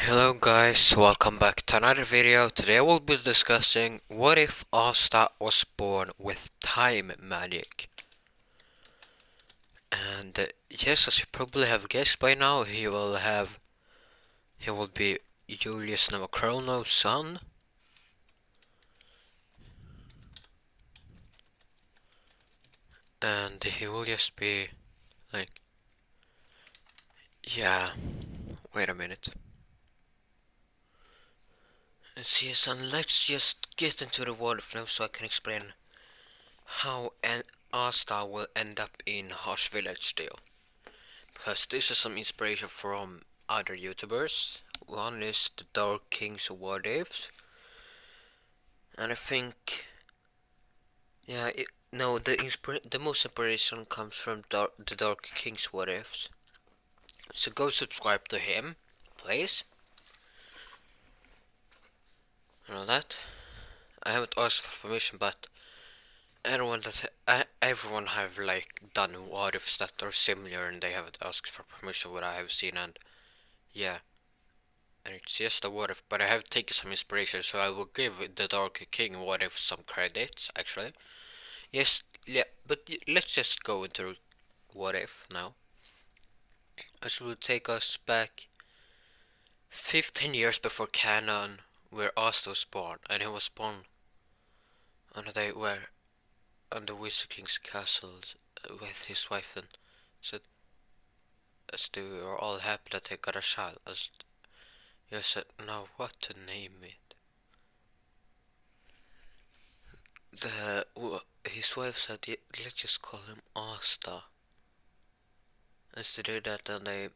Hello guys, welcome back to another video. Today we'll be discussing what if Asta was born with time magic. And yes, as you probably have guessed by now, he will be Julius Chrono's son. And he will just be like, yeah, wait a minute. And see, son, let's just get into the world flow so I can explain how an Asta will end up in Hage village still. Because this is some inspiration from other YouTubers. One is the Dark Kings of What Ifs, and I think, yeah, no, the most inspiration comes from the Dark Kings What Ifs. So go subscribe to him, please. You know that. I haven't asked for permission, but everyone have like done what ifs that are similar, and they haven't asked for permission. What I have seen, and yeah. And it's just a what if, but I have taken some inspiration, so I will give the Dark King what if some credits, actually. Yes, yeah, but let's just go into what if now. This will take us back 15 years before canon, where Asta was born, and he was born on the day where, on the Wizard King's castle with his wife, and said, as they were all happy that they got a child, as you said, now what to name it? His wife said, let's just call him Asta. As they did that, and they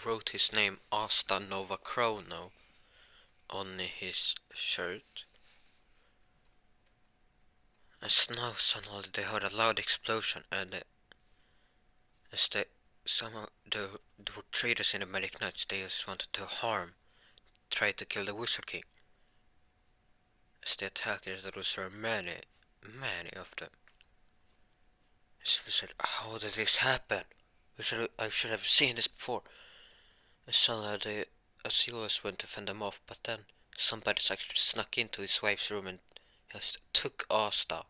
wrote his name Asta Nova Chrono on his shirt. As now suddenly they heard a loud explosion, and as somehow the traders in the Medic Knights, they just wanted to try to kill the Wizard King. As they attacked, there was many of them. As they said, how did this happen? I should have seen this before. And suddenly the Julius went to fend them off, but then somebody actually snuck into his wife's room and just took Asta.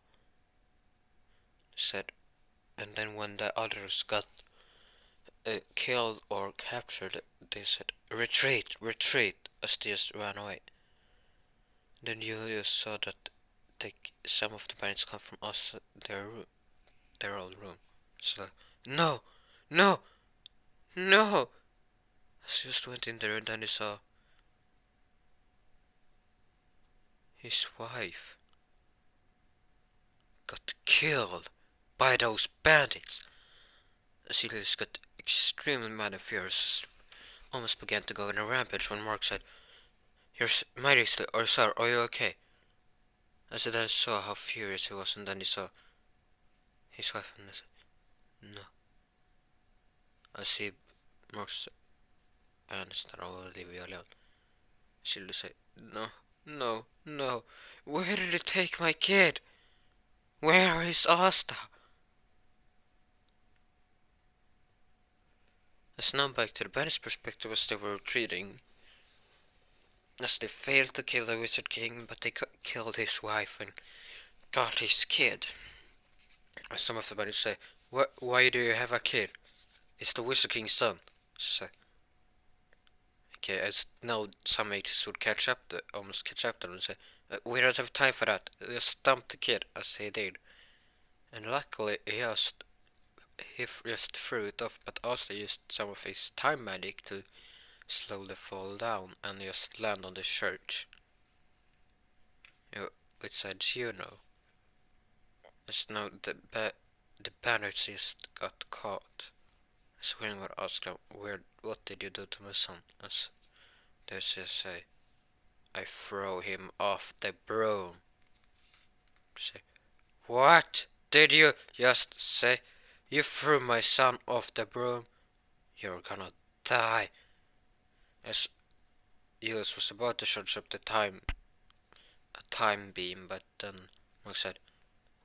Said, and then when the others got killed or captured, they said, retreat, retreat, as they just ran away. Then Julius saw that some of the parents come from their old room. So, no, no, no! As he just went in there, and then he saw his wife got killed by those bandits. Julius got extremely mad and furious, almost began to go on a rampage when Mark said, "Your Majesty, or sir, are you okay?" As he then saw how furious he was, and then he saw his wife, and he said, "No." As he Mark said, "I understand, I will leave you alone." Julius said, "No, no, no. Where did he take my kid? Where is Asta?" As now back to the bandits' perspective as they were retreating, as they failed to kill the Wizard King, but they killed his wife and got his kid. As some of the bandits say, why do you have a kid? It's the Wizard King's son. So, okay, as now some mates would almost catch up to them and say, we don't have time for that. Just dump the kid, as he did. And luckily, he just threw it off, but also used some of his time magic to slowly fall down and just land on the church. Which said, as now the bandits just got caught. So when we asked them, what did you do to my son? As they just say, I throw him off the broom. Say, what did you just say? You threw my son off the broom? You're gonna die. As Julius was about to charge up a time beam, but then Mark said,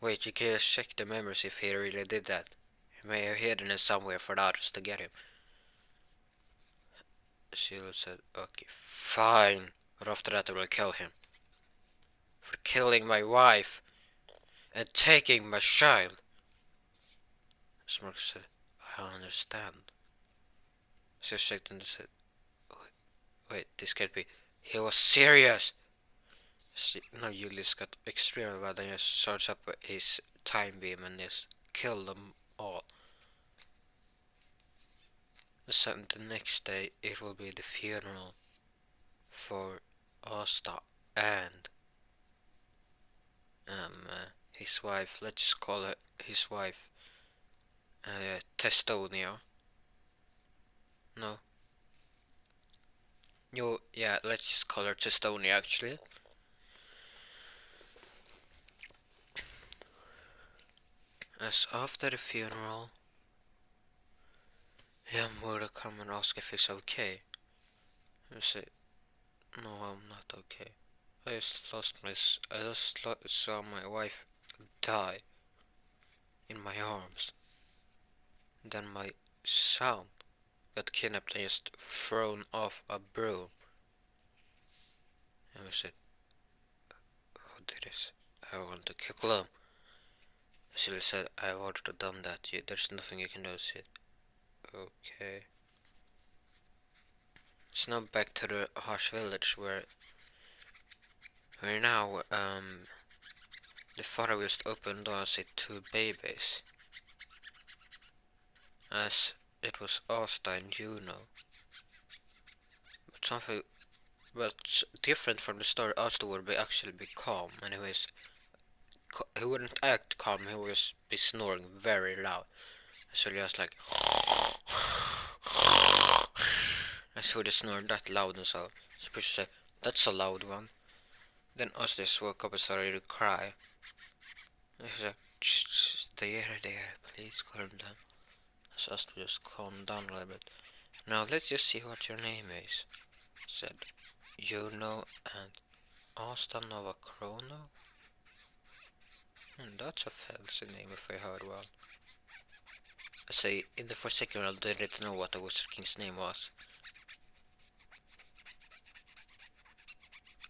wait, you can just check the memories if he really did that. He may have hidden it somewhere for the others to get him. Julius said, okay, fine. But after that I will kill him. For killing my wife and taking my child. Smirk said, I understand. She shook and said, wait, this can't be. He was serious. No, Julius got extremely bad and just charged up his time beam and just killed them all. So the next day it will be the funeral for Asta and his wife. Let's just call her his wife Testonia. No. No, yeah, let's just call her Testonia actually. As after the funeral, him will come and ask if he's okay. I say, no, I'm not okay. I just saw my wife die in my arms. Then my son got kidnapped and just thrown off a broom. And I said, who did this? I want to kill him. She said, I've already done that. There's nothing you can do. I said, okay. So now back to the Hage village where now the father just opened doors to two babies. As it was Asta and Juno. But something but different from the story, Asta would actually be calm, and he wouldn't act calm, he would just be snoring very loud. So just like I saw the snore that loud and so Spruce said, that's a loud one. Then Asta woke up and started to cry. And she said, there, please calm down. So Asta just calmed down a little bit. Now let's just see what your name is, said Juno and Asta Nova Chrono. That's a fancy name if I heard well. I say, in the first second I didn't know what the Wizard King's name was.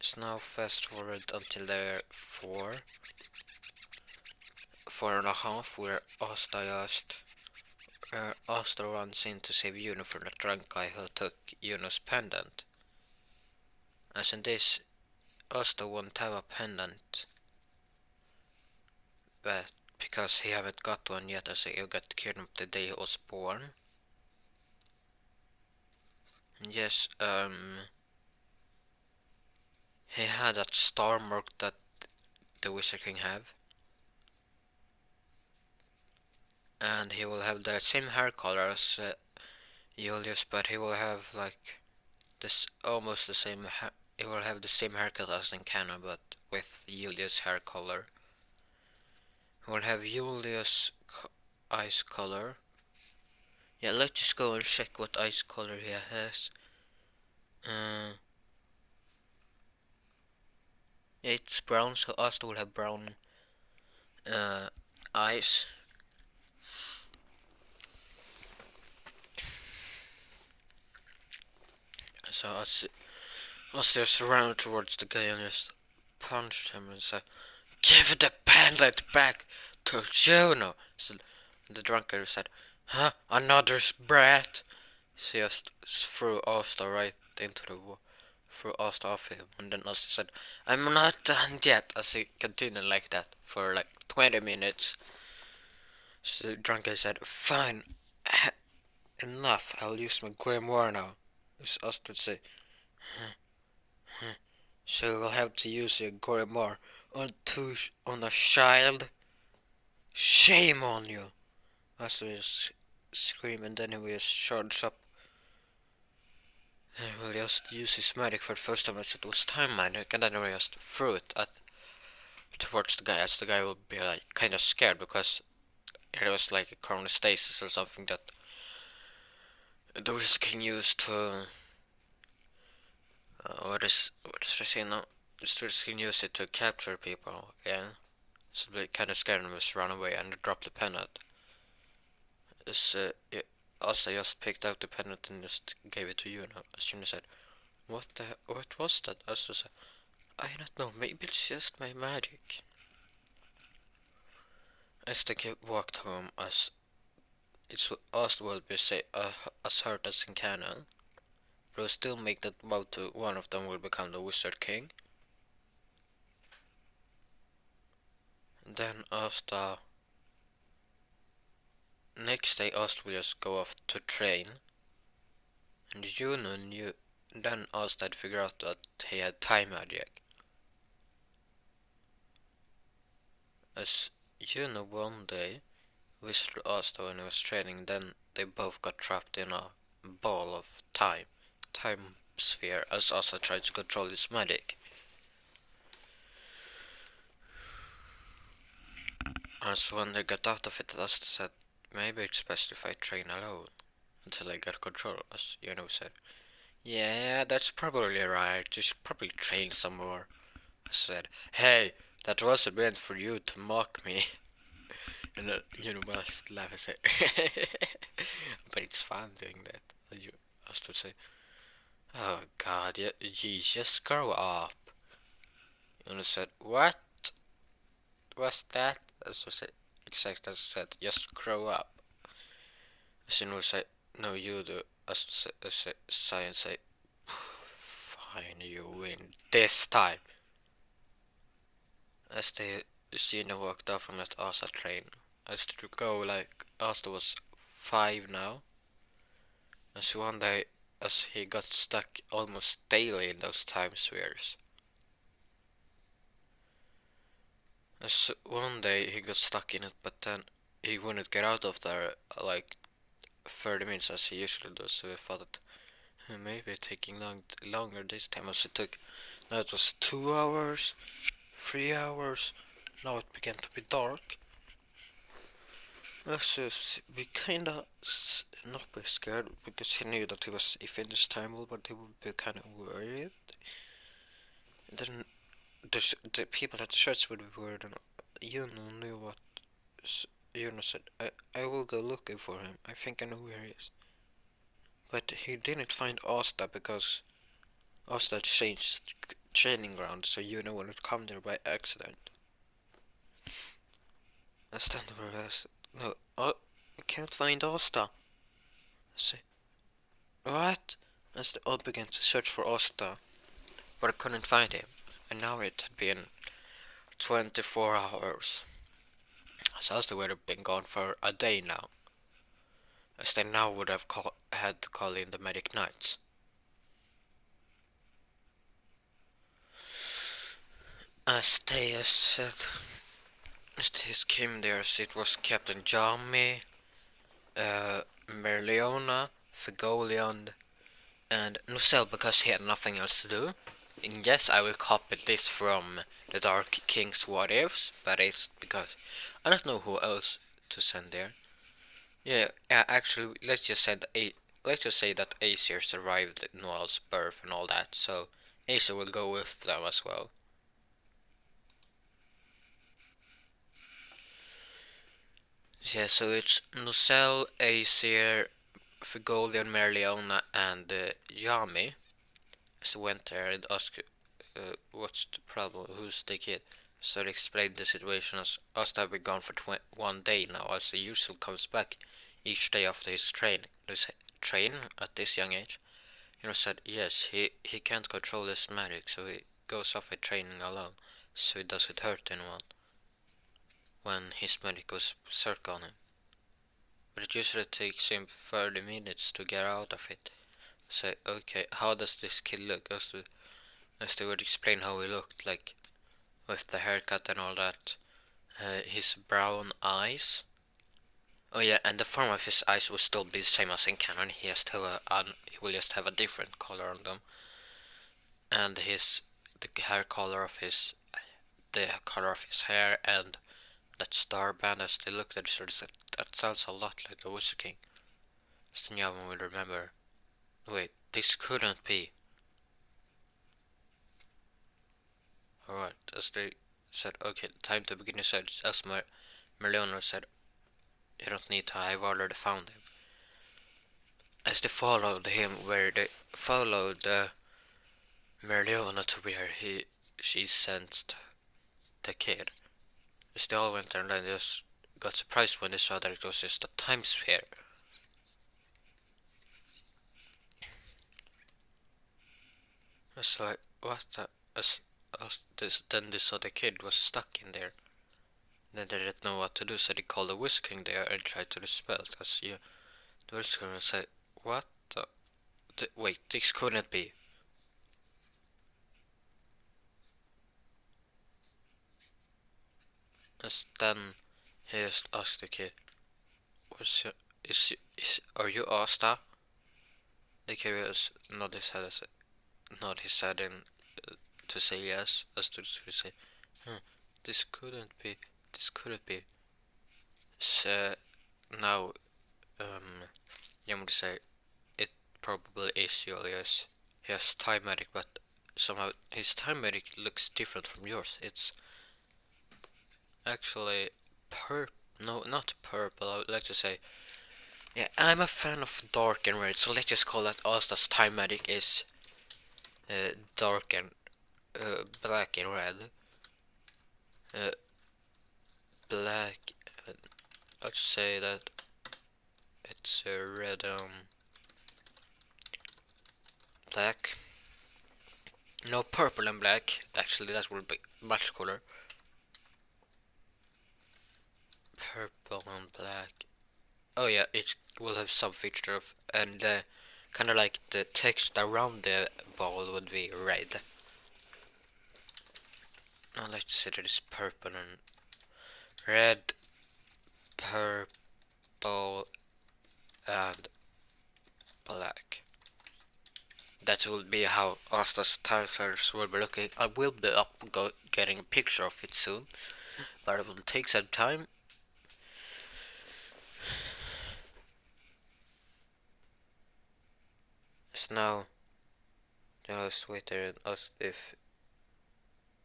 It's now fast forward until they're 4.5, where Asta runs in to save Juno from the drunk guy who took Juno's pendant. As in this, Asta won't have a pendant, but because he haven't got one yet, as he got kidnapped the day he was born. And yes, he had that star mark that the Wizard King have. And he will have the same hair color as Julius, but he will have like this almost the same. He will have the same haircut as in canon, but with Julius' hair color. He will have Julius' eyes color. Yeah, let's just go and check what eyes color he has. Yeah, it's brown, so Asta will have brown eyes. So Asta just ran towards the guy and just punched him and said, "Give the pendant back to Juno." So the drunkard said, "Huh? Another brat?" She just threw Asta right into the wall. Threw Asta off him, and then Asta said, "I'm not done yet," as he continued like that for like 20 minutes. So the drunkard said, "Fine, enough, I'll use my grimoire now." As Asta would say, "So you'll have to use your grimoire on a child? Shame on you!" Asta would scream, and then he will just charge up. He will just use his magic for the first time as it was time magic, and then he will just throw it towards the guy, as the guy will be like kind of scared because it was like a chronostasis or something that the Wizard King used to what's the saying now? The Wizard King used it to capture people, yeah. So they kind of scared him, just run away and drop the pendant. Yeah, Asta just picked out the pendant and just gave it to you now. As said, what was that? Asta said, I don't know, maybe it's just my magic. As the kid walked home, Asta will be as hurt as in canon, but will still make that vow to one of them will become the Wizard King. And then Asta, next day Asta will just go off to train, and Juno knew. Then Asta had figured out that he had time magic. As Juno one day visited Asta when he was training, then they both got trapped in a ball of time sphere, as Asta tried to control his magic. As when they got out of it, Asta said, maybe it's best if I train alone until I get control, as Juno said. Yeah, that's probably right. You should probably train some more. I said, hey, that wasn't meant for you to mock me. And you must laugh and say, but it's fun doing that. You must say, oh God, yeah, geez, just grow up. And said, what was that? As I said, exactly as I said, just grow up. As would say, no, you do. As science say, fine, you win this time. As they Sina walked off and let Asa train. As to go like Asta was 5 now. As one day, as he got stuck almost daily in those time spheres. As one day he got stuck in it, but then he wouldn't get out of there like 30 minutes as he usually does. So we thought that maybe taking longer this time as it took. Now it was 2 hours, 3 hours. Now it began to be dark. So we kinda not be scared because he knew that he was safe in this time, but he would be kind of worried. And then the people at the church would be worried, and Juno knew what. Juno said, I will go looking for him. I think I know where he is. But he didn't find Asta because Asta changed training ground, so Juno wouldn't come there by accident. I stand over there. No, I can't find Asta. I say, what? As they all began to search for Asta, but I couldn't find him. And now it had been 24 hours. So Asta would have been gone for a day now. As they now would have had to call in the medic knights. As they said, as they came there, it was Captain Jamie, Merliona, Figolion, and Nucel because he had nothing else to do. And yes, I will copy this from the Dark King's What Ifs, but it's because I don't know who else to send there. Yeah, actually, let's just say that Aesir survived Noel's birth and all that, so Aesir will go with them as well. Yeah, so it's Nucel, Aesir, Figolion, Merliona, and Yami. So went there and asked, what's the problem, who's the kid? So they explained the situation as Asta have been gone for 1 day now, as he usually comes back each day after his training. Does he train at this young age? Said yes, he can't control his magic, so he goes off at training alone, so he doesn't hurt anyone when his magic goes berserk on him. But it usually takes him 30 minutes to get out of it. Say, okay, how does this kid look? As they would explain how he looked, like with the haircut and all that. His brown eyes. Oh yeah, and the form of his eyes will still be the same as in canon. He will just have a different color on them. And the color of his hair and that star band as they looked at each other, that sounds a lot like the Wizard King. Stenyaman will remember. Wait, this couldn't be. Alright, as they said, okay, time to begin your search. As Merliona said, you don't need to, I've already found him. as they followed him, where they followed Merliona to where she sensed the kid. As they all went there and then just got surprised when they saw that it was just a time sphere. It's like, what the? Then they saw the kid was stuck in there. Then they didn't know what to do, so they called the Wizard King there and tried to dispel it. Because the Wizard King would say, what the? Wait, this couldn't be. As then he just asked the kid, are you Asta? The kid was nod his head in to say yes, as to say, this couldn't be. So now, I'm gonna say it probably is Julius. He has time magic, but somehow his time magic looks different from yours. It's actually no, not purple. I would like to say, yeah, I'm a fan of dark and red, so let's just call that Asta's time magic is dark and black and red. Black. Let's say that it's red. Black. No, purple and black. Actually, that would be much cooler. Purple and black. Oh yeah, it will have some feature of, and kind of like the text around the ball would be red. I'd like to say that it's purple and red, purple, and black. That will be how Asta's time series will be looking. I will be getting a picture of it soon, but it will take some time. So now, just wait there and asked if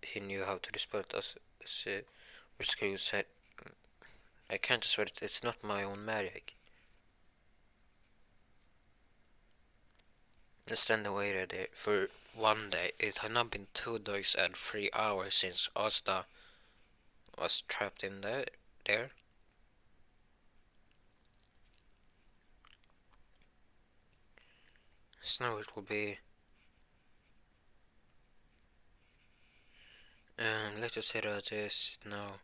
he knew how to dispel it. Which Screw said, I can't swear it, it's not my own magic. Then they waited there for one day. It had not been 2 days and 3 hours since Asta was trapped in there. So now it will be. And let's just say that is now.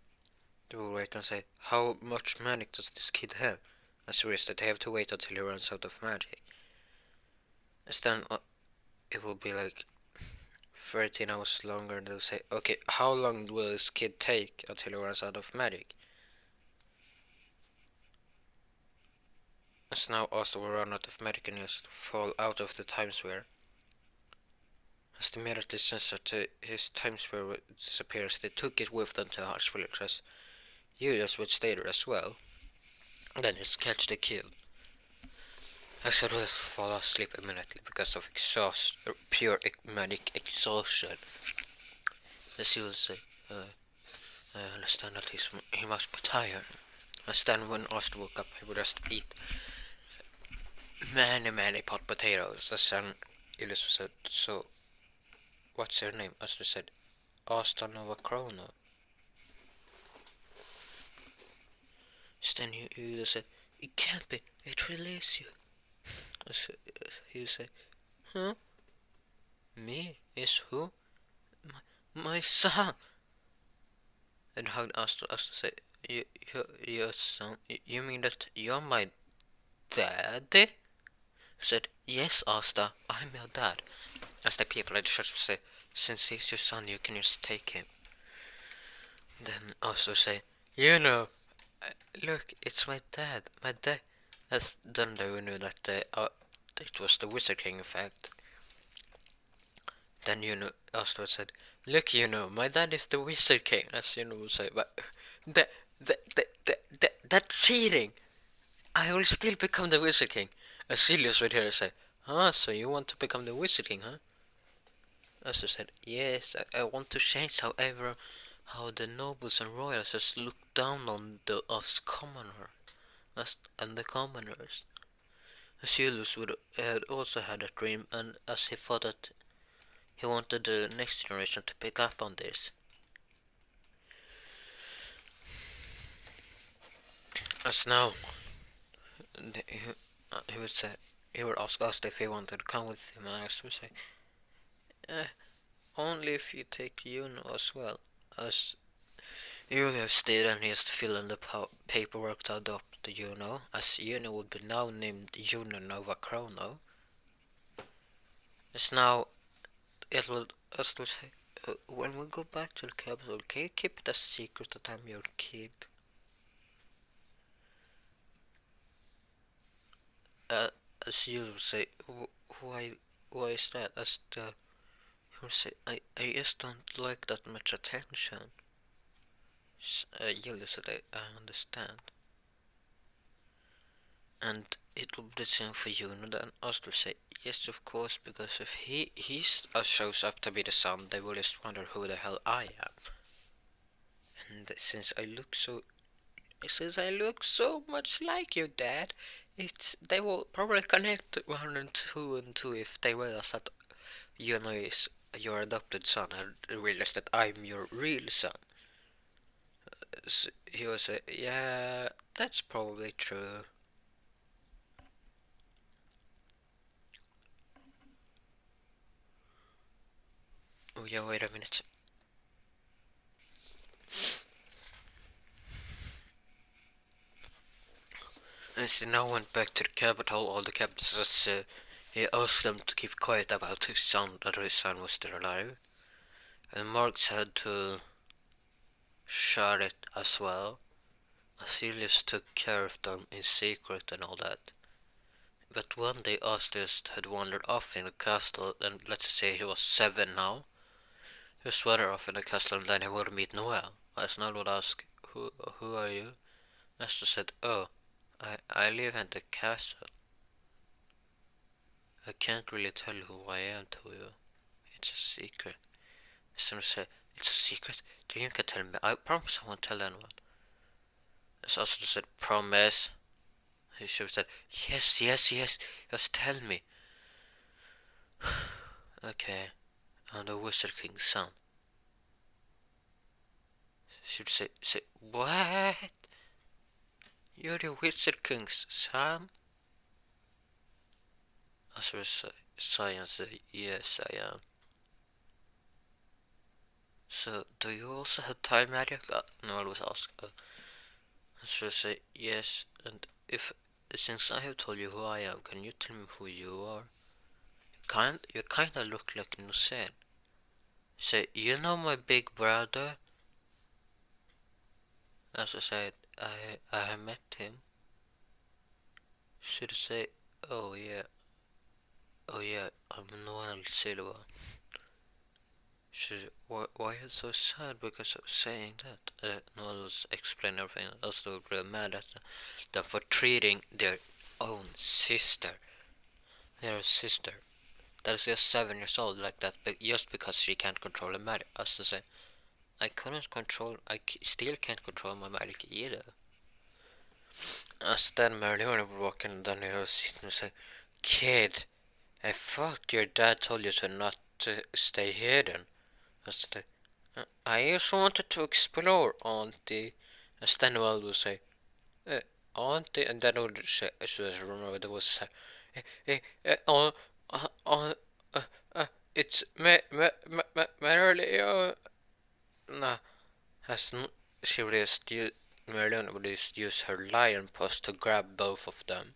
They will wait and say, how much magic does this kid have? I'm serious that they have to wait until he runs out of magic. And then it will be like 13 hours longer, and they'll say, okay, how long will this kid take until he runs out of magic? As now Asta will run out of magic and just fall out of the time sphere. As they immediately sense that his time sphere disappears, they took it with them to the hospital because Julius would stay there as well. And then just catch the kill. Asta will fall asleep immediately because of pure magic exhaustion. As he will say, I understand that he must be tired. As then when Asta woke up, he would just eat many pot potatoes. As then Julius said, so what's your name? Asta said, Asta Nova Chrono. As then Julius said, it can't be, it really is you. As he said, huh? Me? Is who? My son. And how Asta said, your son? You mean that you're my daddy? Said, yes, Asta, I'm your dad. As the people at the church would say, since he's your son, you can just take him. Then Asta say, look, it's my dad. My dad. As then they knew that it was the Wizard King effect. Then Asta said, look, my dad is the Wizard King. As would say, but that's cheating. I will still become the Wizard King. As Julius would hear say, so you want to become the Wizard King, huh? Asta said, yes, I want to change how the nobles and royals just look down on us commoners, and the commoners. Julius would had also had a dream, and as he thought that he wanted the next generation to pick up on this. As now, he would say, he would ask us if he wanted to come with him, and I would say, eh, only if you take Juno as well. As Julius did, and he has to fill in the paperwork to adopt the Juno, as Juno would be now named Juno Nova Chrono. As now, it will, as to say, when we go back to the capital, can you keep it a secret that I'm your kid? As you will say, why is that? As the, you will say, I just don't like that much attention. Julius said, I understand. And it will be the same for you, and then us to say, yes, of course, because if he shows up to be the son, they will just wonder who the hell I am. And since I look so much like you, Dad, they will probably connect 1 and 2 if they realize that Juno is your adopted son and realize that I'm your real son. So he will say, yeah, that's probably true. Oh yeah, wait a minute. As they now went back to the capital, all the captains he asked them to keep quiet about his son, that his son was still alive. And Marx had to share it as well. Julius took care of them in secret and all that. But one day Astus had wandered off in the castle, and let's say he was 7 now. He was wandered off in the castle, and then he would meet Noel. As Noel would ask, who are you? Astus said, oh, I live in the castle. I can't really tell you who I am to you. It's a secret. Someone said, it's a secret? Then you can tell me. I promise I won't tell anyone. As Astus said, promise. He should have said, yes, just tell me. Okay, I'm the Wizard King's son. Should say, what? You're the Wizard King's son? As for science said, yes, I am. So, do you also have time magic? Noel was asked. As say, yes, and since I have told you who I am, can you tell me who you are? You kinda look like Nusen. Say, you know my big brother? As I said, I have met him. Should I say, oh yeah, I'm Noel Silva. Why are you so sad because of saying that? Noel's explained everything. Also really mad at them for treating their own sister. Their sister. That is just 7 years old like that, but just because she can't control her magic. As to say, I still can't control my magic either. As then Marileona would walk in, and then he was sitting and say, kid, I thought your dad told you to not stay hidden. As I just wanted to explore, Auntie. As then Noel would say, Auntie, and then would say, as I remember, there was it's Marileona. Nah, as she would just Marileona would just use her lion paws to grab both of them.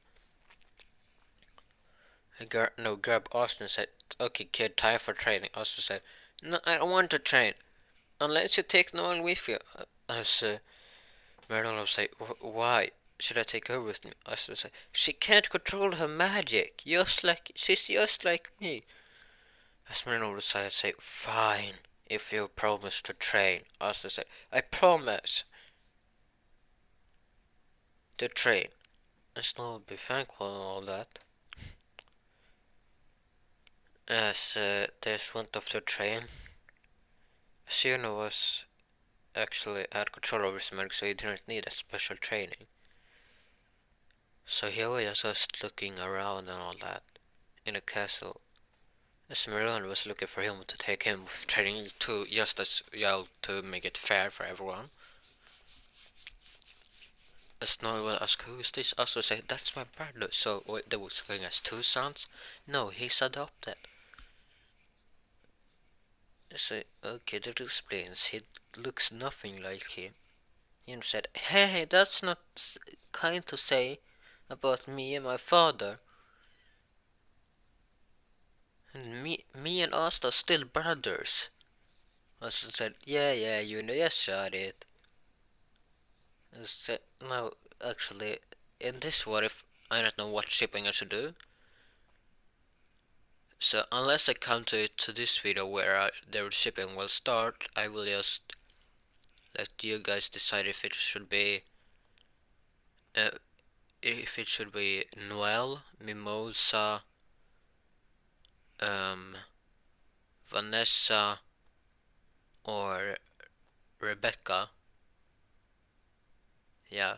Grab Austin and said, okay kid, time for training. Austin said, no, I don't want to train. Unless you take no one with you. As Marilyn would say, why should I take her with me? Austin said, she can't control her magic. She's just like me. As Marilyn would say, fine, if you promise to train. Austin said, I promise to train. And Snow would be thankful and all that. As they just went off to train. Siona was actually had control over his magic, so he didn't need a special training. So here we are just looking around and all that in a castle. As Marion was looking for him to take him with training to just as well to make it fair for everyone. As Noel will ask, who is this? Also say, that's my brother. So they was going as two sons? No, he's adopted. So, okay, that explains. He looks nothing like him. He said, hey, that's not kind to say about me and my father. And me and Asta are still brothers. Asta said, yeah, you know, yes, shot it. And said, no, actually, in this what if I don't know what shipping I should do. So unless I come to this video where their shipping will start, I will just let you guys decide if it should be uh, Noel, Mimosa, Vanessa, or Rebecca. Yeah.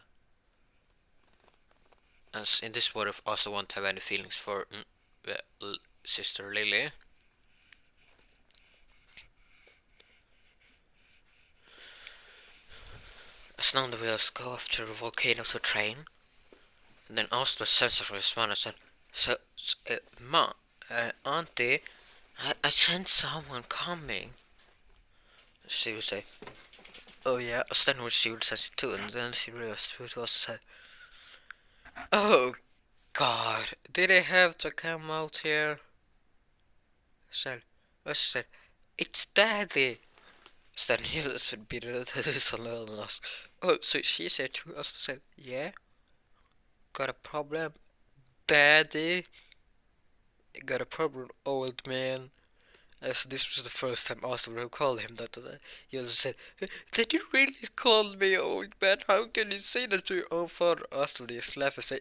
As in this world, I also won't have any feelings for Sister Lily. As now the wheels go after the volcano to train. And then asked the sensor for his mother and said, Ma, Auntie, I sense someone coming. She would say, oh yeah, then she would say it too, and then she realized she would also say, oh God, did I have to come out here? I said, it's Daddy. Then Julius would be this alone and ask, oh, so she said to us, said, yeah, got a problem, Daddy? Got a problem, old man? As this was the first time Asta would have called him that, he also said, did you really call me old man? How can you say that to your own father? Asta would just laugh and say,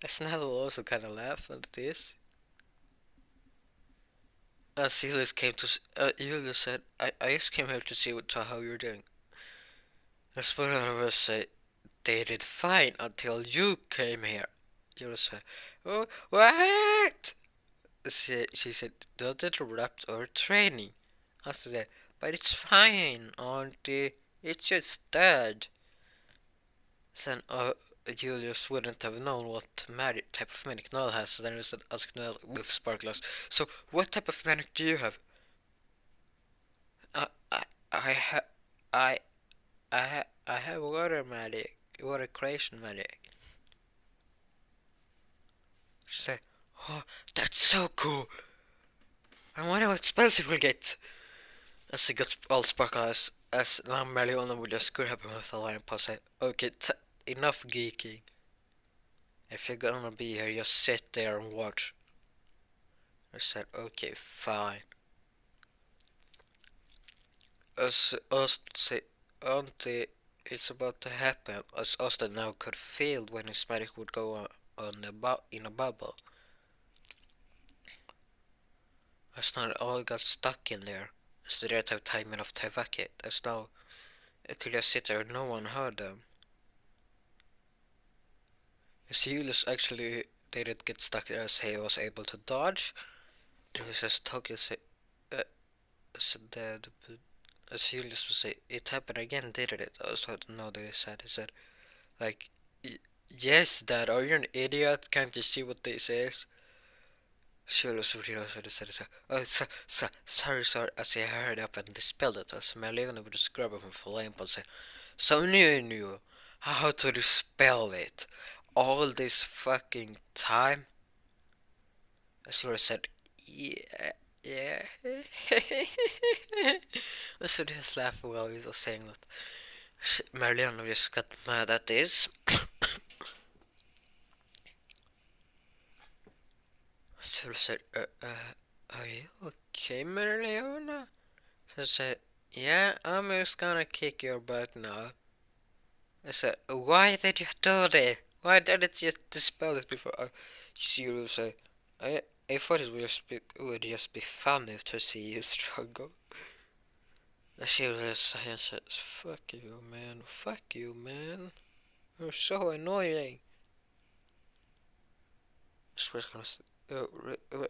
Snell will also kind of laugh at this. Julius came to, Julius said, I just came here to see how you're doing. As one of us said, they did fine until you came here. Julius said, oh, what? She said, don't interrupt our training. I said, but it's fine, auntie. It's just dead. Then Julius wouldn't have known what type of medic Noel has, so then he said, asked Noel with sparklers. So, what type of medic do you have? I I I have water medic, water creation medic. She said, oh, that's so cool. I wonder what spells it will get. As he got all sparklers, as now Mariona would just grab him with a lamp and say, okay, enough geeking. If you're gonna be here, just sit there and watch. I said, okay, fine. As say, Auntie, it's about to happen. As Asta now could feel when his medic would go in a bubble. As now all got stuck in there. As they didn't have time enough to evacuate. As now it could just sit there and no one heard them. As Julius actually didn't get stuck there as he was able to dodge. There was just talking dead. As Julius would say, it happened again, didn't it? I was like, no, they said. He said, like, yes, Dad, are you an idiot? Can't you see what this is? Julius would realize what he said. Oh, sorry, as he hurried up and dispelled it, as Melina would just grab him with a lamp and say, so you knew how to dispel it all this fucking time? As Julius said, yeah. So just laugh while he was saying that. Mariana just got mad at this. So I said, are you okay, Mariana? So I said, yeah, I'm just gonna kick your butt now. I said, why did you do this? Why didn't you dispel it before? She will say, I thought it would just be funny to see you struggle. She was just saying, fuck you, man. You're so annoying.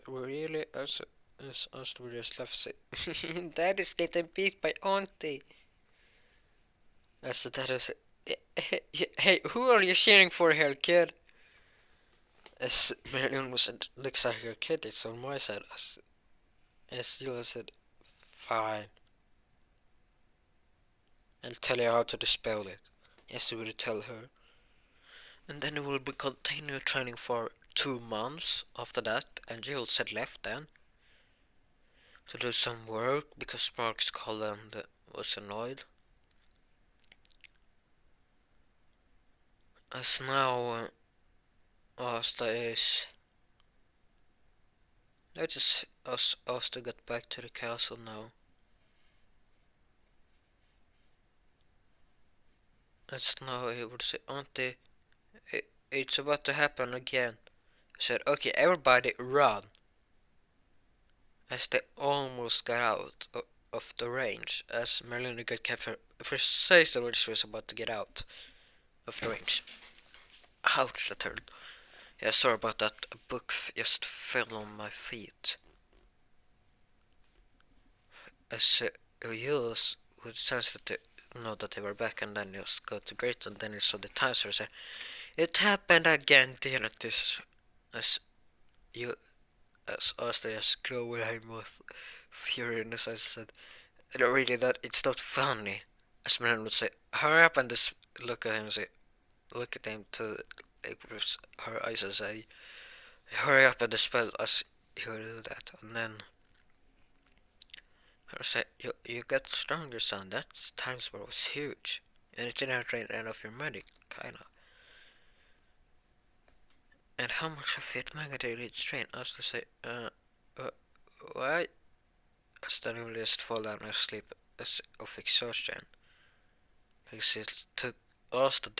Really? As Julius left say, Dad is getting beat by Auntie. As the dad was, hey, who are you cheering for here, kid? As Marion was looks at her kid, it's on my side. As Julius said, fine. I'll tell you how to dispel it. Yes, he will tell her. And then it will be continue training for 2 months after that, and Jules had left then to do some work because Mark's Colin was annoyed. As now Asta is. Let's just Asta get back to the castle now. As now he would say, Auntie, it's about to happen again. I said, okay, everybody run. As they almost got out of the range, as Merlina got captured precisely when she was about to get out of the range. Ouch, that hurt. Yeah, sorry about that. A book just fell on my feet. As Julius would sense that they know that they were back, and then just go to Great, and then he saw the Tizer and said, it happened again, didn't this? As you, as Asta just grew at him with fury, and as I said, really, that it's not funny. As Merlin would say, hurry up and just look at him and say, look at him to with her eyes and say, hurry up and dispel as you do that. And then her say, you got stronger, son. That time spell was huge. And it didn't drain any of your money, kinda. And how much of it manga did it drain? I was to say, why? As then he will just fall down asleep of exhaustion. Because it took Asta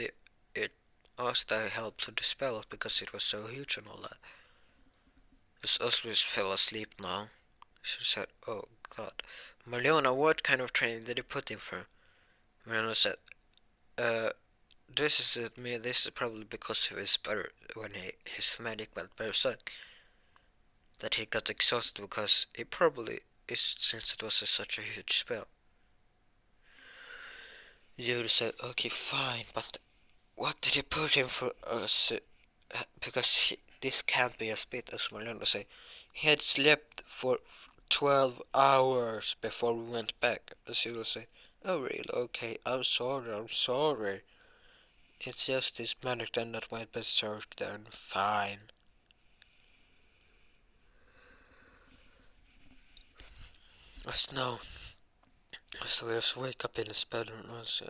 Asta helped to dispel it because it was so huge and all that. This Oswald fell asleep now. She said, oh god. Mariona, what kind of training did he put him through? Mariona said, this is probably because of his his magic belt berserk. That he got exhausted because it probably is since it was such a huge spell. You said, okay, fine, but what did he put him for us? Because this can't be a bit, as Mariona said. He had slept for 12 hours before we went back. As you will say, oh really? Okay, I'm sorry. It's just this manic then that went berserk then. Fine. As now, as we just wake up in his bedroom and say,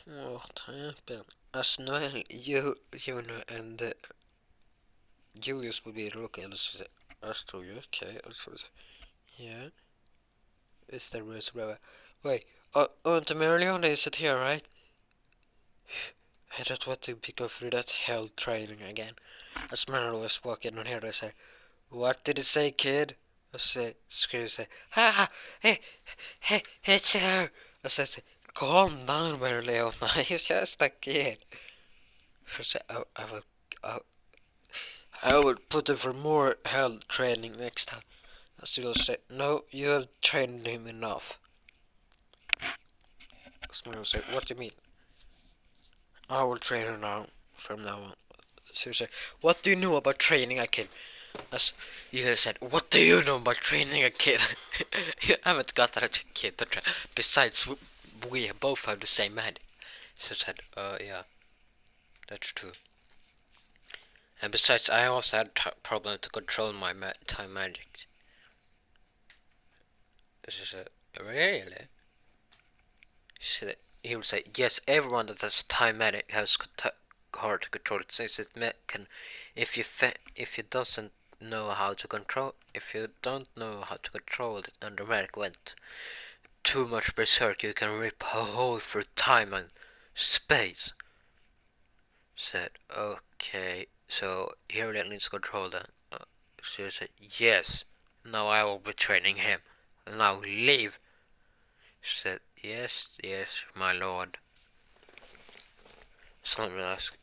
what happened? As Noel, you know, and Julius would be looking and say, Asta, you okay? Say, yeah. Is there Rose Brava? Wait, Aunt Mariona isn't here, right? I don't want to go through that hell training again. As Mariona was walking on here, I say, what did it say, kid? I say, say, ha ha, hey, it's her. I say, calm down, Mariona, he's just a kid. I say, I will put him for more hell training next time. I still say, no, you have trained him enough. Smile say, what do you mean? I will train her now, from now on. Seriously, what do you know about training a kid? As you said, what do you know about training a kid? You haven't got that a kid to train. Besides, we both have the same magic. She said, yeah, that's true. And besides, I also had problem to control my time magic. She said, really? She said, he would say, yes, everyone that has time magic has hard to control it, since it can, if you doesn't know how to control, if you don't know how to control it, and the magic went too much berserk, you can rip a hole through time and space. Said, okay, so he really needs control then. She said, yes, now I will be training him. Now leave. She said, yes, my lord. So let me ask,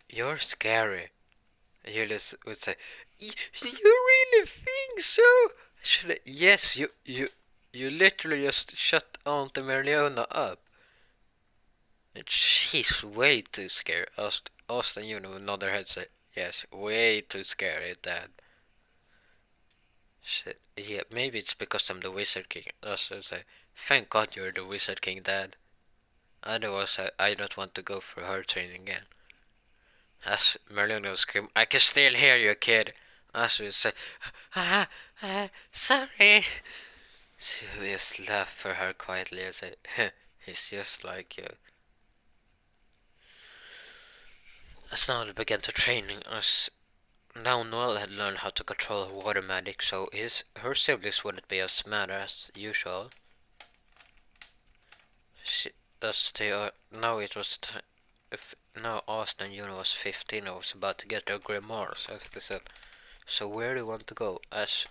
You're scary. Julius would say, You really think so? Yes, you literally just shut Aunt Merliona up. She's way too scared. Austin, nod their head, say, yes, way too scary, Dad. Shit, yeah, maybe it's because I'm the Wizard King. Austin say, thank God you're the Wizard King, Dad. Otherwise, I don't want to go for her training again. As Merliona scream, I can still hear you, kid. Astrid say, sorry. Julius laughed for her quietly and said, he's just like you. As now they began to training, as now Noel had learned how to control her water magic, so her siblings wouldn't be as mad as usual. As they are now, it was time. If now Asta and Juno was 15 and was about to get their grimoires, as they said. So where do you want to go? As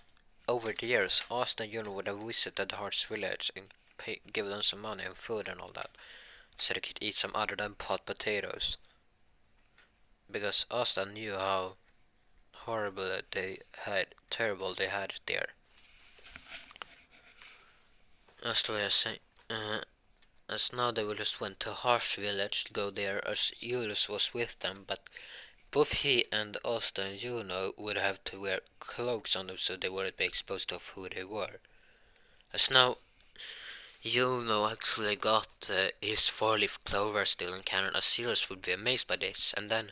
over the years, Asta and Juno would have visited Hart's village and give them some money and food and all that, so they could eat some other than pot potatoes. Because Asta knew how terrible they had it there. As the way I say, as now they just went to Harsh village to go there, as Julius was with them, but both he and Asta and Juno would have to wear cloaks on them so they wouldn't be exposed to who they were. As now Juno actually got his 4-leaf clover still in Canada, as Julius would be amazed by this, and then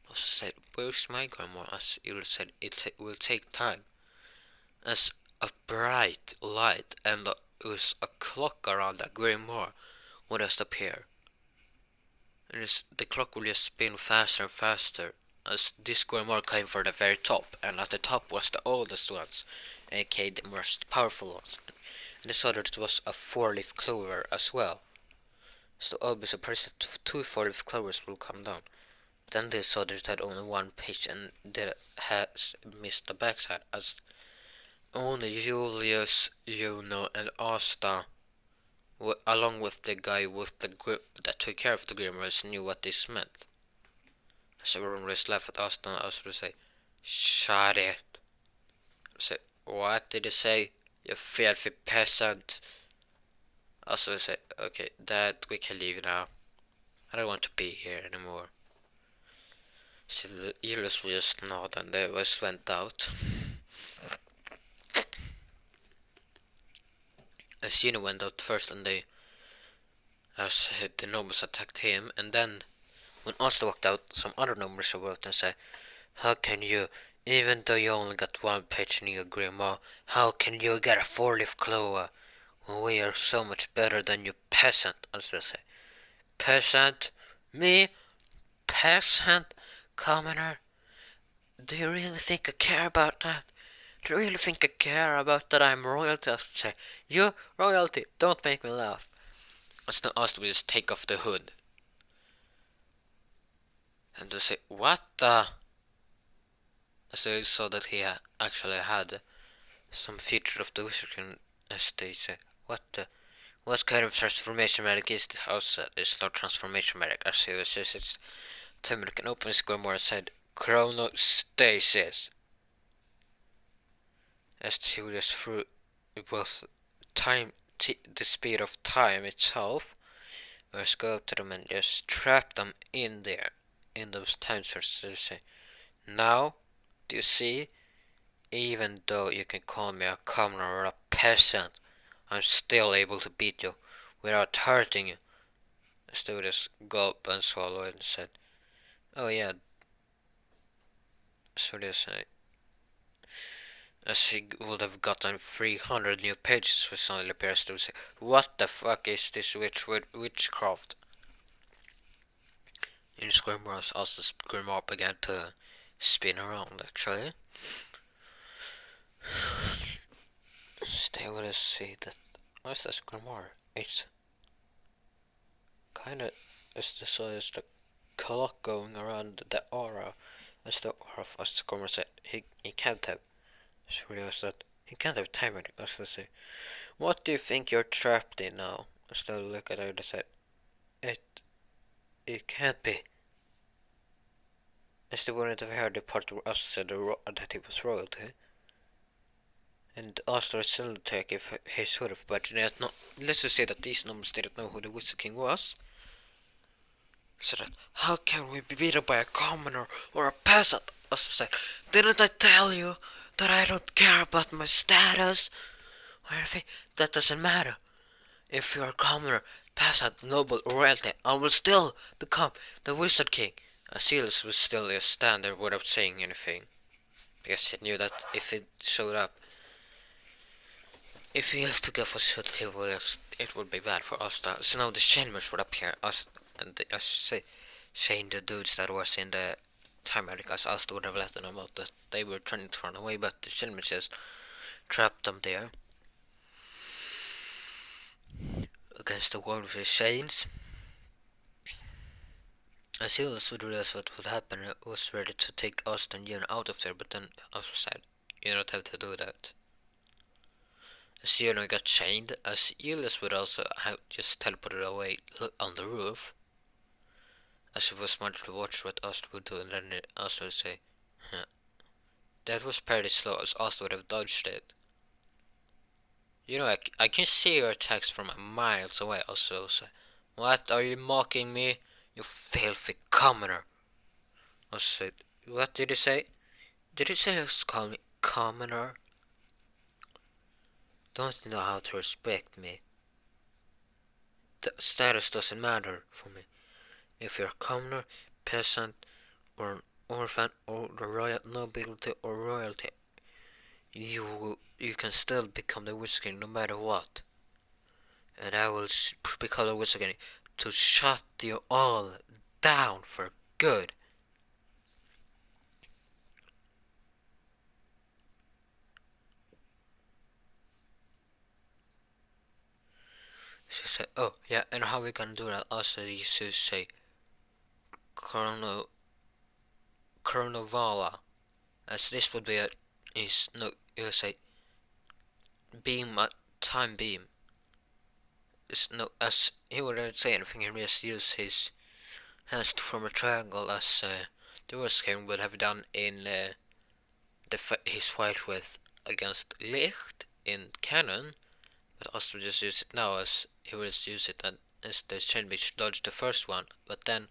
also said, where's my grandma? As Julius said, it will take time. As a bright light and with a clock around that grimoire would just appear. And the clock would just spin faster and faster as this grimoire came from the very top, and at the top was the oldest ones, aka the most powerful ones. And they saw that it was a 4-leaf clover as well. So always a person of 2 4-leaf clovers will come down. Then they saw that it had only 1 page and they had missed the backside, as only Julius, Juno, and Asta, along with the guy with that took care of the grimoires, knew what this meant. So everyone just laughed at Asta and Asta would say, shut it. I said, what did he say? You filthy peasant. Asta would say, okay, Dad, we can leave now. I don't want to be here anymore. So Julius would just nod and they just went out. As Juno went out first and as the nobles attacked him, and then when Asta walked out, some other nobles showed up and said, how can you, even though you only got 1 page in your grimoire, how can you get a 4-leaf clover when we are so much better than you, peasant? Asta said, peasant? Me? Peasant? Commoner? Do you really think I care about that? Do you really think I care about that I'm royalty? I say, you, royalty, don't make me laugh. Asta would just take off the hood. And they say, what the? So I saw that he actually had some feature of the wizard, and as they say, what kind of transformation magic is this? Also, it's not transformation magic. As he says, it's Timur can open his grimoire and said, chronostasis. As Julius through both time, the speed of time itself, let's go up to them and just trap them in there, in those time sources. They say, now, do you see? Even though you can call me a commoner or a peasant, I'm still able to beat you without hurting you. The student gulped and swallowed and said, oh yeah. So they say, as he would have gotten 300 new pages with suddenly appears to say, what the fuck is this witchcraft? In grimoires, as the grimoire began to spin around, actually. Stay with us, see that. What's this grimoire? It's kinda. It's the clock going around the aura. As the aura of us, the grimoire said, he can't have. She realized that he can't have time magic. As they say, what do you think you're trapped in now? As they look at her, they said, it can't be. As they wouldn't have heard the part where Asta said that he was royalty. And Asta would still take if he should have, but not. Let's just say that these numbers didn't know who the Wizard King was. So that, how can we be beaten by a commoner or a peasant? Asta said, didn't I tell you that I don't care about my status or anything? That doesn't matter. If you're a commoner, peasant, noble, or royalty, I will still become the Wizard King. Julius was still a standard without saying anything, because he knew that if it showed up, if he has to go for shit, it would be bad for Asta. So now the chambers would appear, and saying the dudes that was in the time because Asta would have let them know that they were trying to run away, but the chambers just trapped them there against the wall with his chains. As Julius would realize what would happen, was ready to take Asta and Juna out of there, but then Asta said, you don't have to do that. As Juna got chained, as Julius would also have just teleported away on the roof, as he was smarter to watch what Asta would do, and then Asta would say, huh. That was pretty slow, as Asta would have dodged it. You know, I can see your attacks from miles away, also say, what, are you mocking me? You filthy commoner. Also said, what did you say? Did you say just call me commoner? Don't you know how to respect me? The status doesn't matter for me. If you're a commoner, peasant, or an orphan, or the royal nobility or royalty, you can still become the Wizard King no matter what. And I will become the Wizard King to shut you all down for good. She said, oh, yeah, and how we gonna do that? Also, you should say, Chronovala, as this would be you'll say, beam, time beam. As he wouldn't say anything, he just used his hands to form a triangle, as the Wizard King would have done in his fight with against Licht in canon. But Asta would just use it now, as he would just use it as the Shenmich dodged the first one, but then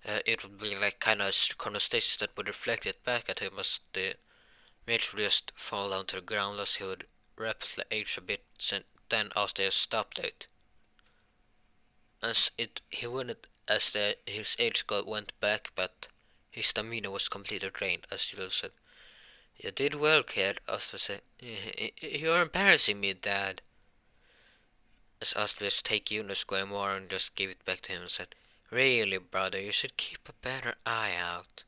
it would be like kind of chronostasis that would reflect it back at him, as the mage would just fall down to the ground, as he would rapidly age a bit, and then Asta just stopped it. As he wouldn't, as his age god went back, but his stamina was completely drained, as Julius said. You did well, kid, Asta said. You're embarrassing me, Dad. As Asta just take Julius' grimoire and just gave it back to him and said, really, brother, you should keep a better eye out.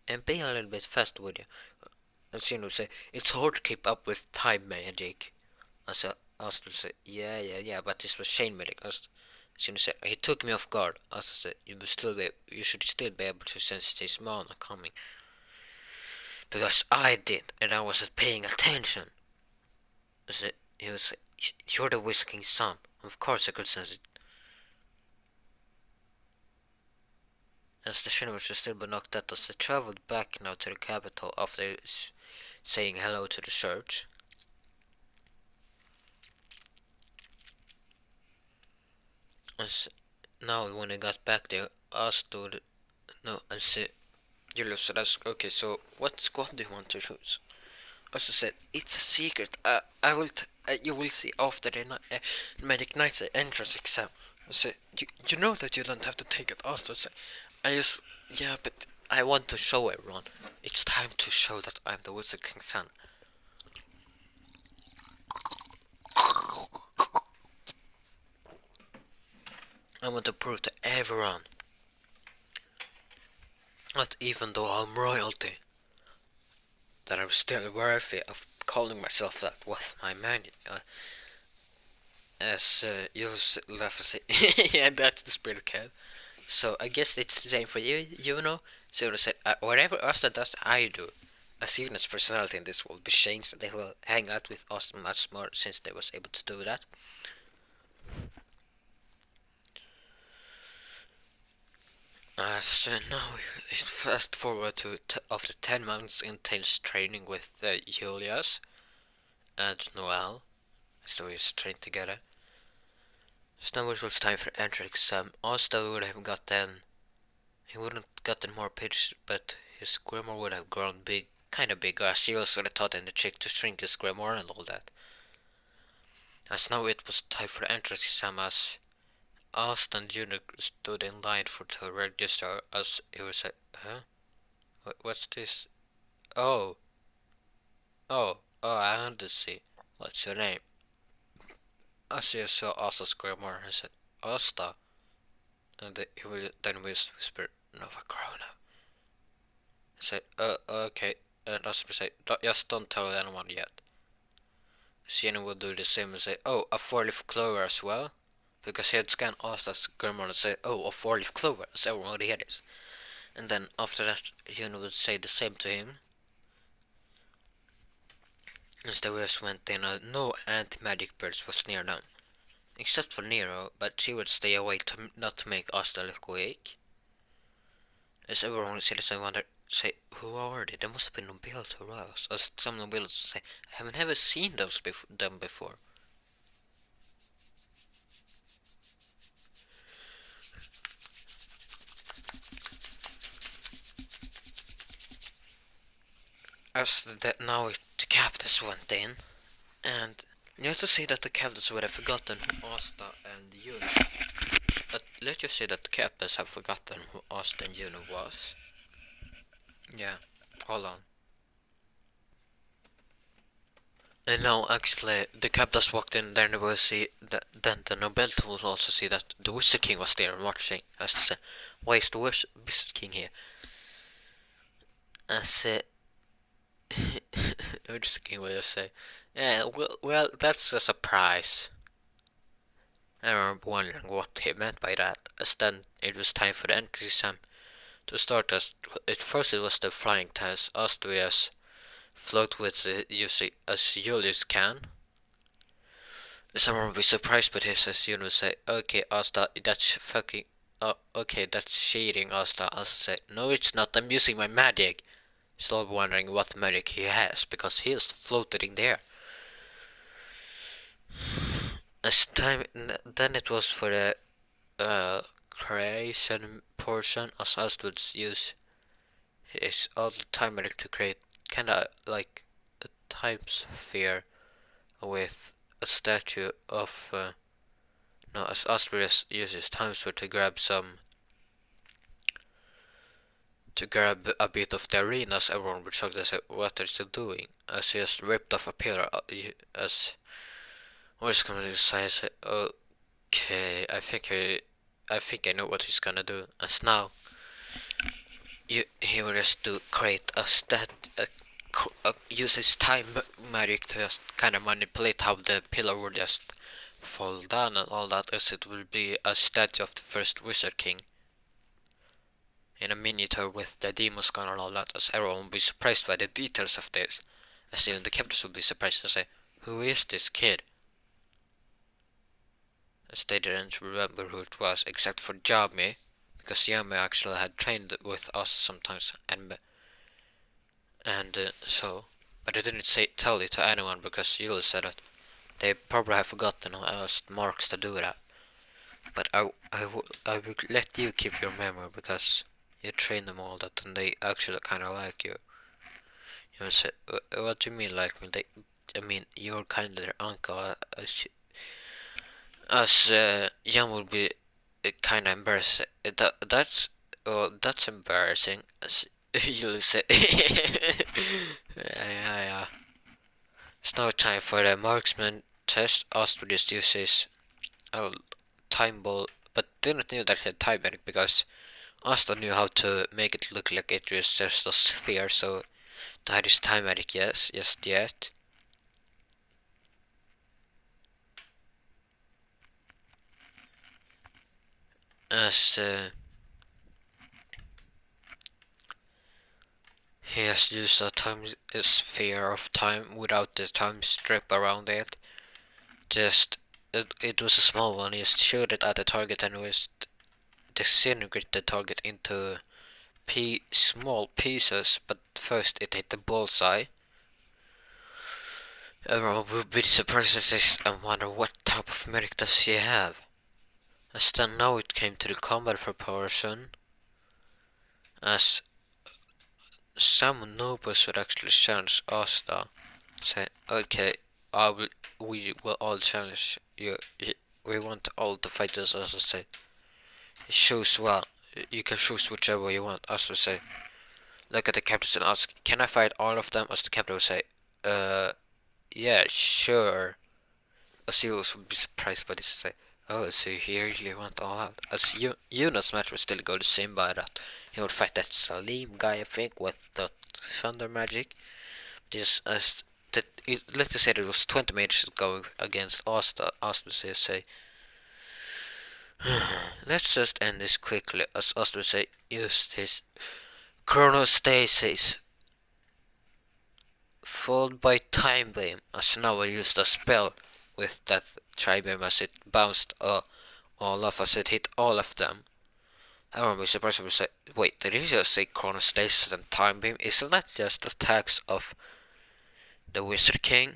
And be a little bit faster, would you? And Julius said, it's hard to keep up with time magic. As Asta said, yeah, but this was chain magic. Julius said, he took me off guard. Asta said, you should still be able to sense his mana coming. Because I did, and I wasn't paying attention. He was like, you're the Wizard King's son. Of course I could sense it. As the Shinwich was still but knocked out, as they travelled back now to the capital after saying hello to the church. As now when they got back there, Asta and Julius said, okay, so what squad do you want to choose? Asta said, it's a secret. I will you will see after the Magic Knight's entrance exam. I said, you know that you don't have to take it. Asta said, yeah, but I want to show everyone. It's time to show that I'm the Wizard King's son. I want to prove to everyone that even though I'm royalty, that I'm still worthy of calling myself that with my man. As you'll laugh and say, yeah, that's the spirit kid. So I guess it's the same for you, you know? So they said, whatever Asta does, I do. As Yuna's personality in this will be changed, and they will hang out with Asta much more since they was able to do that. So now we fast forward to after 10 months intense training with Julius and Noel, so we trained together. So now it was time for entrance exam. Asta would have gotten, he wouldn't gotten more pitch, but his grimoire would have grown big, kind of big, as he also had taught in the trick to shrink his grimoire and all that. As now it was time for entrance exam, as Asta and Junior stood in line for to register, as he was like, huh? What's this? Oh, I understand. What's your name? As he saw Asta's grimoire, he said, Asta. And he will then whisper, Nova Corona. He said, okay. And Asta would say, just don't tell anyone yet. Sienna would do the same and say, oh, a four-leaf clover as well? Because he had scanned Asta's grimoire and say, oh, a four-leaf clover, as everyone would hear this. And then after that, Sienna would say the same to him. As the words went in, no anti-magic birds was near them. Except for Nero, but she would stay away to not to make Asta look weak. As everyone said, I wondered, say, who are they? There must have been nobility or else. As some nobility say, I have never seen them before. As now the captains went in, and you have to say that the captains would have forgotten who Asta and Juno. But let's just say that the captains have forgotten who Asta and Juno was. Yeah, hold on. And now, actually, the captains walked in, then they will see that. Then the nobility will also see that the Wizard King was there watching. As to say, why is the Wizard King here? As Wizard King will just say, yeah, well, that's a surprise. I remember wondering what he meant by that. As then it was time for the entry exam to start. As at first it was the flying test. Asturias float with as Julius can. Someone will be surprised by this, as you know, say, okay, Asta, that's fucking, okay, that's cheating, Asta. Asta say, no, it's not, I'm using my magic. Still wondering what magic he has, because he is floated in there. As time, then it was for the creation portion, as Asta would use his all time magic to create kinda like a time sphere with a statue of no, as Asperus uses time sphere to grab a bit of the arena, as everyone would shock. They say, what are you doing? As he just ripped off a pillar, as what is coming to say, okay, I think I know what he's gonna do. As now he will just to create a use his time magic to just kind of manipulate how the pillar will just fall down and all that, as it will be a statue of the first Wizard King in a miniature with the demon skull and all that, as everyone will be surprised by the details of this, as even the captors will be surprised and say, who is this kid? As they didn't remember who it was, except for Jami, because Yami actually had trained with us sometimes, and so, but I didn't tell it to anyone because Jules said that they probably have forgotten who asked Marks to do that. But I will let you keep your memory because you train them all that, and they actually kind of like you. You know, say, what do you mean like me? I mean, you're kind of their uncle. As Jan would be kind of embarrassed. That's embarrassing. As you'll say, yeah. It's now time for the marksman test. Astrid uses a time ball, but didn't know that he had time magic because Asta knew how to make it look like it was just a sphere, so that is time magic, yes, yet. As he has used a sphere of time without the time strip around it. Just it was a small one. He just showed it at the target and was disintegrate the target into small pieces, but first it hit the bullseye. Everyone would be surprised at this and wonder what type of medic does he have. As then now it came to the combat proportion, as some nobles would actually challenge Asta, say, okay, we will all challenge you. We want all to fight us, as I say. Choose well. You can choose whichever you want, as I say. Look at the captains and ask, can I fight all of them? As the captain would say, yeah, sure. As Julius would be surprised by this, say, oh, so you really went all out. As Yuna's match would still go the same by that. He would fight that Salim guy, I think, with the thunder magic. Just as that, let's just say there was 20 mages going against Asta. Asta would say, let's just end this quickly. As Asta would say, use this chronostasis, followed by time beam. As now I used a spell with that time beam as it bounced all off as it hit all of them. I won't be surprised if we say, wait, did he just say chronostasis and time beam? Isn't that just attacks of the Wizard King?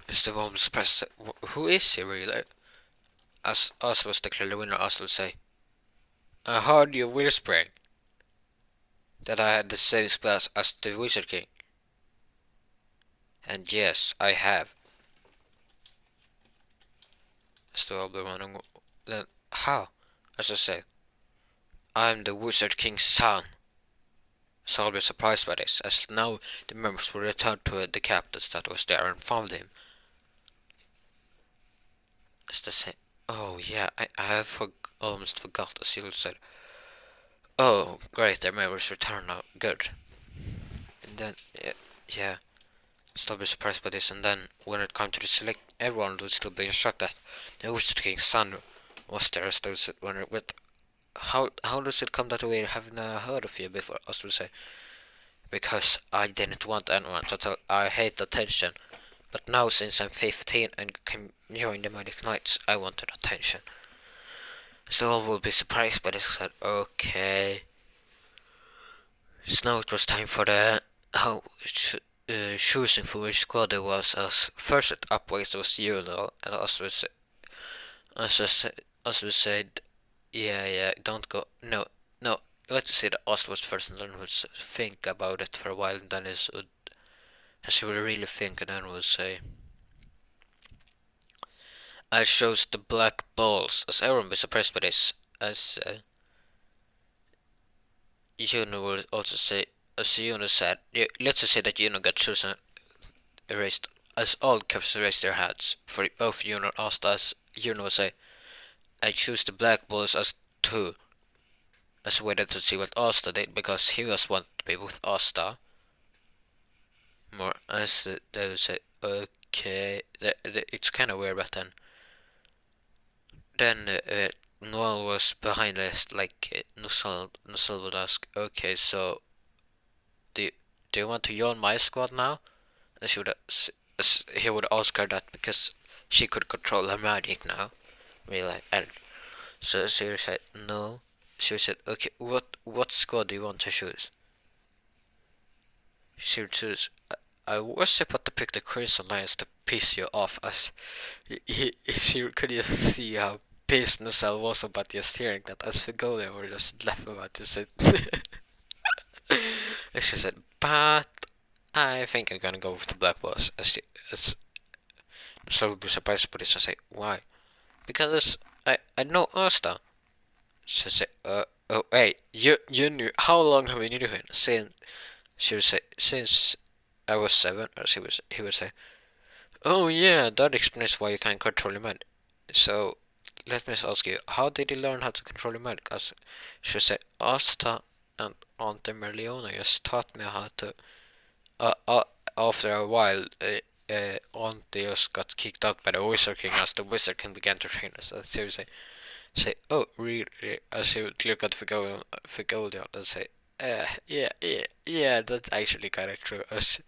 Is the one surprised? Who is he really? As Asta was declared the winner, Asta would say, I heard you whispering that I had the same spells as the Wizard King. And yes, I have. As the older one, then how? As I said, I'm the Wizard King's son. So I'll be surprised by this, as now the members will return to the captains that was there and found him. As they say, oh yeah, I have almost forgot, as you said. Oh, great, their members return now, good. And then, yeah, still be surprised by this, and then when it comes to the select, everyone would still be shocked that the Wizard King's son was there, as they would wonder, but how does it come that way? I haven't heard of you before, as would say. Because I didn't want anyone to tell. I hate attention. But now, since I'm 15 and can join the Magic Knights, I wanted attention. So all will be surprised by this. I said, okay. So now it was time for the choosing for which squad it was. As first it upwards was Julius, and as we said, yeah, don't go. No. Let's say that Asta was first, and then would think about it for a while, and then he would really think, and then would say, I chose the black balls. As everyone would be surprised by this, as Juno would also say, as Juno said, let's just say that Juno got chosen, erased, as all captains raised their hands for both Juno and Asta. As Juno would say, I choose the black balls as two. As waited to see what Asta did, because he was wanted to be with Asta. More as they would say, okay, it's kind of weird, but then Noel was behind us, like Nussel would ask, okay, so do you want to join my squad now? And he would ask her that because she could control her magic now, really, and so she said no. She said, okay, what squad do you want to choose? She would choose, I was about to pick the Crimson Lions to piss you off, as she could just see how pissed Nussel was about just hearing that, as Figolia were just laughing about it. And she said, but I think I'm gonna go with the Black Balls, as Nussel would be surprised by this and say, why? Because I know Asta. She said, oh wait, you knew, how long have you knew him? Since, she would say, since I was 7, or he would say, oh yeah, that explains why you can't control your mind. So, let me ask you, how did you learn how to control your mind? Because she would say, Asta and Auntie Merleona just taught me how to, after a while, Auntie just got kicked out by the Wizard King, as the Wizard King began to train us. So she would say, oh, really? As he would look at Figolia and say, yeah, that's actually kind of true. As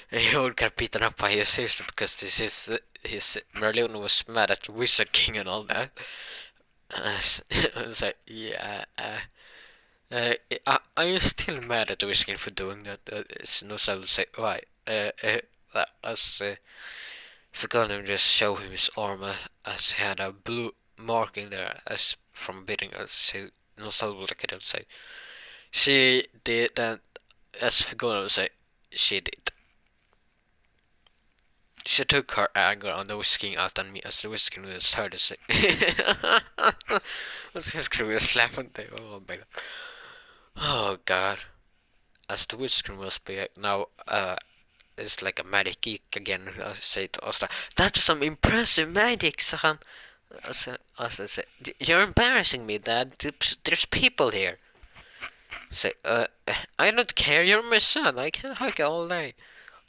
he would get beaten up by his sister because this is his Merlin was mad at Wizard King and all that. I was like, yeah. Are you still mad at the Wizard King for doing that? Nosal would say, why? As forgot him just show him his arm as he had a blue marking there as from bidding. So Nosal would look at it and say, she did that. As Fiona would say, she did. She took her anger on the whisking out on me as the whisking was heard to say. As whisking was slapping the oh my god. Oh god. As the whisking was be now it's like a magic geek again. I say to Asta, that's some impressive magic, son. Asta say, you're embarrassing me, Dad. There's people here. Say, I don't care. You're my son. I can hug you all day.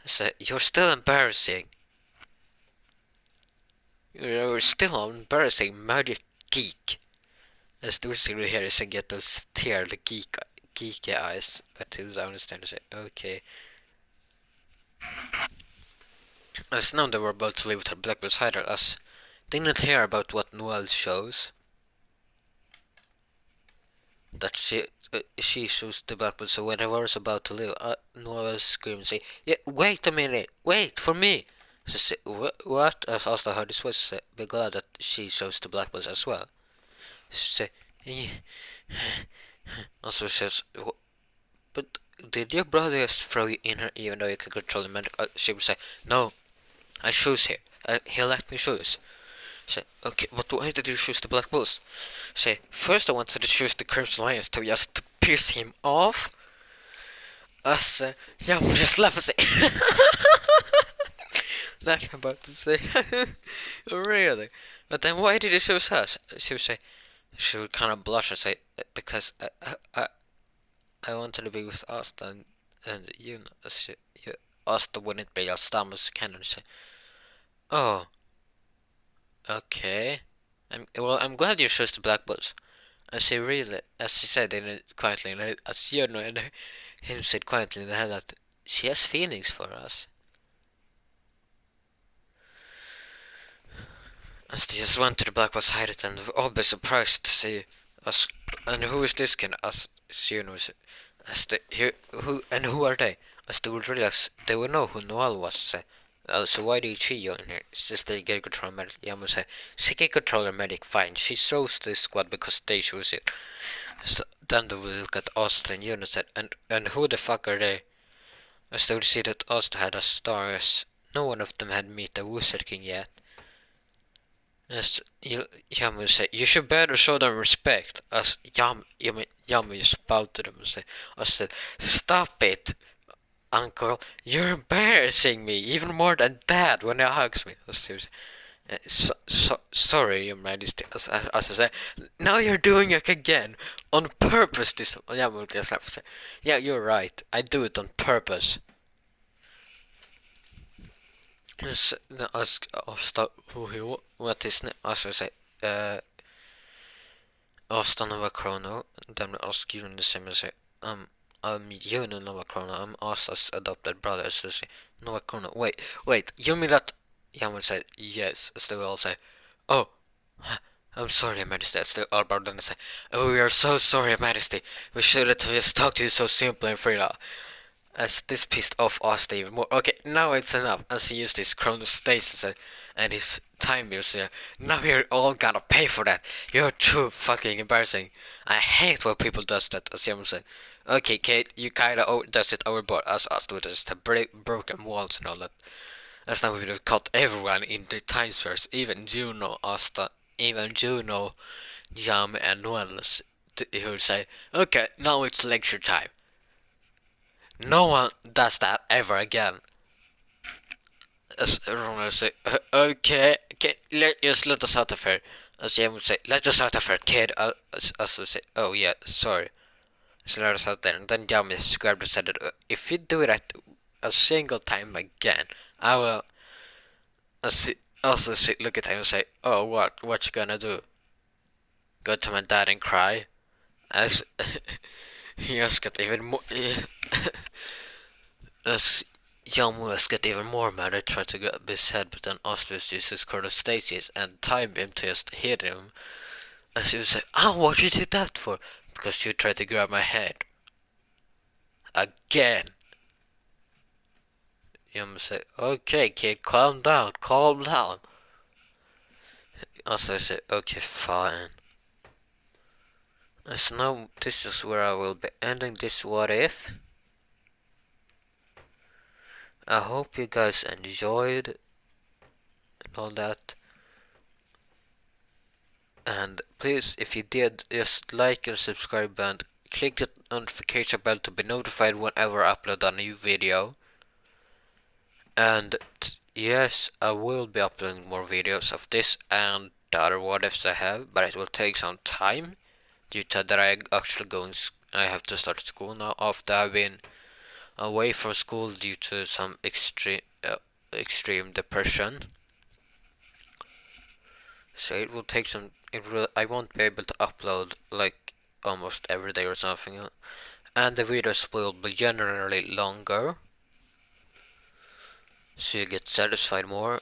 I say, you're still embarrassing. You're still an embarrassing magic geek. As the wizard here is to get those tear the geeky eyes, but he was understand to say, okay. As now they were about to leave with her blackbird cider, as they didn't hear about what Noel shows. That she shows the blackbird, so when they were about to leave, Noel screamed and say, yeah, wait a minute, wait for me. She said, what? As Asta heard his voice, say, be glad that she shows the blackbirds as well. She said, yeah. Also says, but did your brother just throw you in her even though you can control the magic? She would say, no, I choose here. He let me choose. Say, okay, but why did you choose the Black Bulls? Say, first I wanted to choose the Crimson Lions to just piss him off. As jag borde släppa sig. Like I'm about to say. Really? But then why did you choose us? She would say, she would kind of blush and say, because I wanted to be with Asta and you know, Asta wouldn't be your stomach's canon. Say, oh, okay. I'm glad you chose the Black Bulls. I say really, as she said in it quietly, and as you know, and him said quietly in the head that she has feelings for us. As they just went to the Black Bulls hide it, and all be surprised to see us. And who is this kid? As she knows, as the who are they? As they would realize they would know who Noel was. Say, so why did she join here? It's just they get control medic. Yeah, I'm gonna say she can control her medic. Fine, she chose this squad because they chose it. So then they will look at Asta and Eunice said, and who the fuck are they? As they would see that Asta had a star, as no one of them had met the Wizard King yet. As Yamu say, you should better show them respect. As Yamu just bowed to them and say, I said, stop it, Uncle. You're embarrassing me even more than Dad when he hugs me. Sorry, Your Majesty. As I say, now you're doing it again on purpose. This Yamu just laughed and say, yeah, you're right. I do it on purpose. Ask Asta what is also say Asta Nova Chrono, then we ask you in the same and say I'm Juno Nova Chrono, I'm Asta's adopted brother, so say Nova Chrono. Wait, you mean that Yaman said yes, as they will all say, oh, I'm sorry, Your Majesty, as they all bow down and say, oh, we are so sorry, Your Majesty, we should have just talked to you so simply and freely. As this pissed off Asta even more. Okay, now it's enough. As he used his chronostasis and his time use. Now you're all gonna pay for that. You're too fucking embarrassing. I hate when people does that. As Yamu said, okay, Kate, you kinda does it overboard. As Asta would just broken walls and all that. As now we would have cut everyone in the time spheres. Even Juno, Asta, even Juno, Yam, and Noelis. He would say, okay, now it's lecture time. No one does that ever again. As Ronald would say, okay, just let us out of here. As Jem would say, let us out of here, kid. As would say, oh yeah, sorry. So let us out there. And then Jem grabbed and said, if you do that a single time again, I will. Also look at him and say, oh, what you gonna do? Go to my dad and cry? As he just got even more. As Julius get even more mad. I try to grab his head, but then Asta uses chronostasis and time him to just hit him. And she was like, "Oh, what did you do that for?" "Because you tried to grab my head." Again. Julius said, "Okay, kid, calm down, calm down." Asta said, "Okay, fine." So now this is where I will be ending this what if. I hope you guys enjoyed and all that. And please, if you did, just like and subscribe and click the notification bell to be notified whenever I upload a new video. And yes, I will be uploading more videos of this and the other what ifs I have, but it will take some time due to that I have to start school now after I've been away from school due to some extreme depression. So it will take some. I won't be able to upload like almost every day or something, and the videos will be generally longer, so you get satisfied more.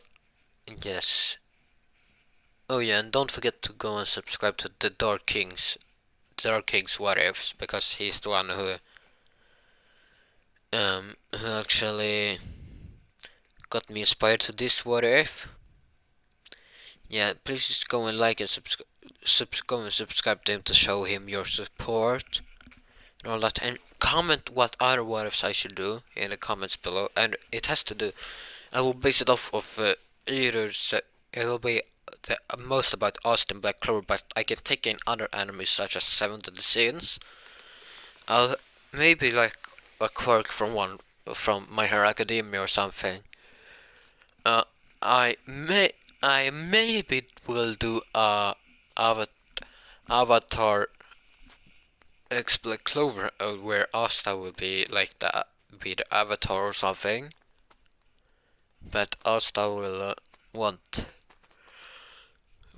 Yes. Oh yeah, and don't forget to go and subscribe to the Dark King's What Ifs, because he's the one who actually got me inspired to this What If. Yeah, please just go and like and go and subscribe to him to show him your support and all that, and comment what other what ifs I should do in the comments below. And it has to do. I will base it off of either. It will be the most about Austin Black Clover, but I can take in other animes such as Seven Deadly Sins. I'll maybe like a quirk from My Hero Academia or something. Uh, I maybe will do a Avatar X Black Clover where Asta will be like the Avatar or something. But Asta will want.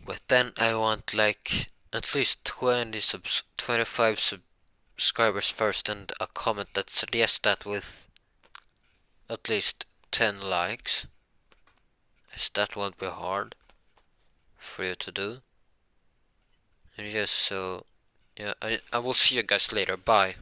But then I want like at least 25 subscribers first, and a comment that suggests that with at least 10 likes. As that won't be hard for you to do. And just so, yeah, I will see you guys later. Bye.